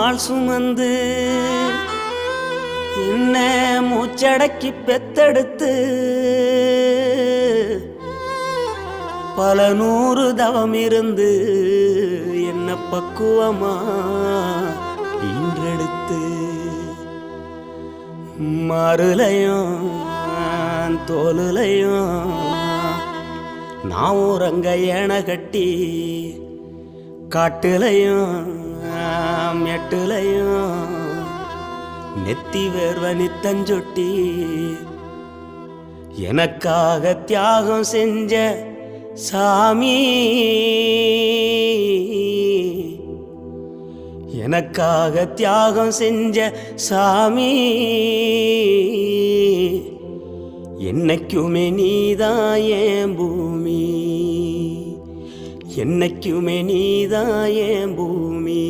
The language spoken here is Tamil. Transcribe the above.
நாள் சுமந்து என்ன மூச்சடக்கி பெத்தெடுத்து பல நூறு தவம் இருந்து என்ன பக்குவமா ஈன்றெடுத்து மறுலையும் தோலுலையும் நான் உறங்க ஏன கட்டி காட்டுலையும் மெட்டுலையும் நெத்தி வேர்வ நித்தஞ்சொட்டி எனக்காக தியாகம் செஞ்ச சாமி, எனக்காக தியாகம் செஞ்ச சாமி, என்னைக்குமே நீதான் என் பூமி, என்னைக்குமே நீதான் என் பூமி.